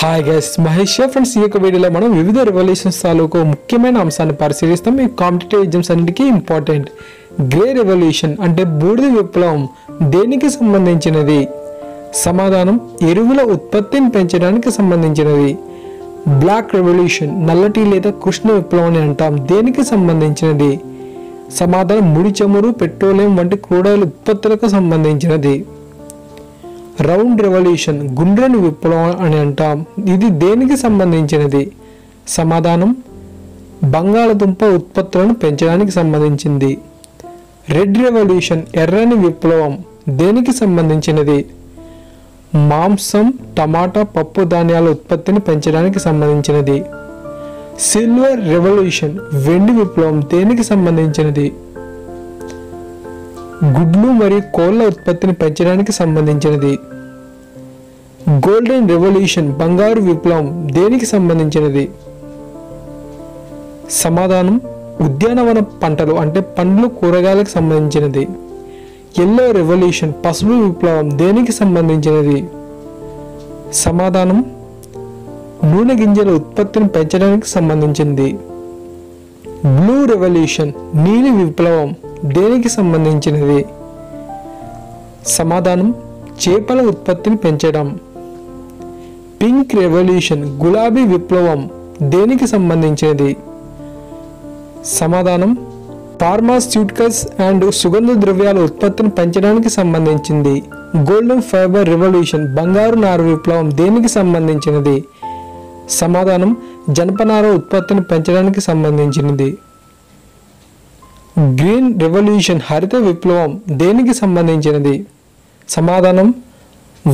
Hi guys, Mahesh friends. ఈ యొక్క వీడియోలో మనం వివిధ రెవల్యూషన్స్ తాలూకు ముఖ్యమైన అంశాన్ని పరిశీలిస్తాం. ఈ కాంపిటేటివ్ ఎగ్జామ్స్ అన్నిటికీ ఇంపార్టెంట్. గ్రే రెవల్యూషన్ అంటే బూడిద విప్లవం దేనికి సంబంధించినది? సమాధానం ఎరువుల ఉత్పత్తిని పెంచడానికి సంబంధించినది. బ్లాక్ రెవల్యూషన్ నల్లటి లేదా కృష్ణ విప్లవం అని అంటాం, దేనికి సంబంధించినది? సమాధానం ముడి చమురు, పెట్రోలియం వంటి క్రూడాయిల్ ఉత్పత్తులకు సంబంధించినది. రౌండ్ రెవల్యూషన్ గుండ్రని విప్లవం అని అంటాం, ఇది దేనికి సంబంధించినది? సమాధానం బంగాళదుంప ఉత్పత్తులను పెంచడానికి సంబంధించింది. రెడ్ రెవల్యూషన్ ఎర్రని విప్లవం దేనికి సంబంధించినది? మాంసం, టమాటా, పప్పు ధాన్యాల ఉత్పత్తిని పెంచడానికి సంబంధించినది. సిల్వర్ రెవల్యూషన్ వెండి విప్లవం దేనికి సంబంధించినది? గుడ్లు మరియు కోళ్ల ఉత్పత్తిని పెంచడానికి సంబంధించినది. గోల్డెన్ రెవల్యూషన్ బంగారు విప్లవం దేనికి సంబంధించినది? సమాధానం ఉద్యానవన పంటలు అంటే పండ్లు, కూరగాయలకు సంబంధించినది. ఎల్లో రెవల్యూషన్ పసుపు విప్లవం దేనికి సంబంధించినది? సమాధానం నూనె గింజల ఉత్పత్తిని పెంచడానికి సంబంధించింది. బ్లూ రెవల్యూషన్ నీలి విప్లవం దేనికి సంబంధించినది? సమాధానం చేపల ఉత్పత్తిని పెంచడం. పింక్ రెవల్యూషన్ గులాబీ విప్లవం దేనికి సంబంధించినది? సమాధానం ఫార్మాస్యూటికల్స్ అండ్ సుగంధ ద్రవ్యాల ఉత్పత్తిని పెంచడానికి సంబంధించింది. గోల్డెన్ ఫైబర్ రెవల్యూషన్ బంగారు నార విప్లవం దేనికి సంబంధించినది? సమాధానం జనపనార ఉత్పత్తిని పెంచడానికి సంబంధించినది. గ్రీన్ రెవల్యూషన్ హరిత విప్లవం దేనికి సంబంధించినది? సమాధానం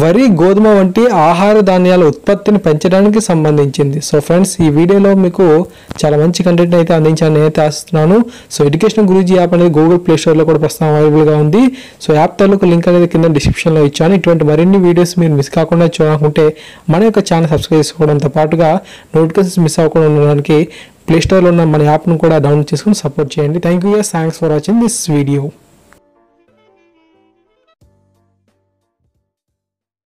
వరి, గోధుమ వంటి ఆహార ధాన్యాల ఉత్పత్తిని పెంచడానికి సంబంధించింది. సో ఫ్రెండ్స్, ఈ వీడియోలో మీకు చాలా మంచి కంటెంట్ అయితే అందించాలని నేనైతే ఆశిస్తున్నాను. సో ఎడ్యుకేషన్ గురించి యాప్ అనేది గూగుల్ ప్లే స్టోర్లో కూడా ప్రస్తుతం అవైలబుల్గా ఉంది. సో యాప్ తాలూకు లింక్ అనేది కింద డిస్క్రిప్షన్లో ఇచ్చాను. ఇటువంటి మరిన్ని వీడియోస్ మీరు మిస్ కాకుండా చూడాలనుకుంటే మన యొక్క ఛానల్ సబ్స్క్రైబ్ చేసుకోవడంతో పాటుగా నోటిఫికేషన్స్ మిస్ అవ్వకుండా ఉండడానికి ప్లే స్టోర్లో ఉన్న మన యాప్ను కూడా డౌన్లోడ్ చేసుకుని సపోర్ట్ చేయండి. Thank you, thanks for watching this video.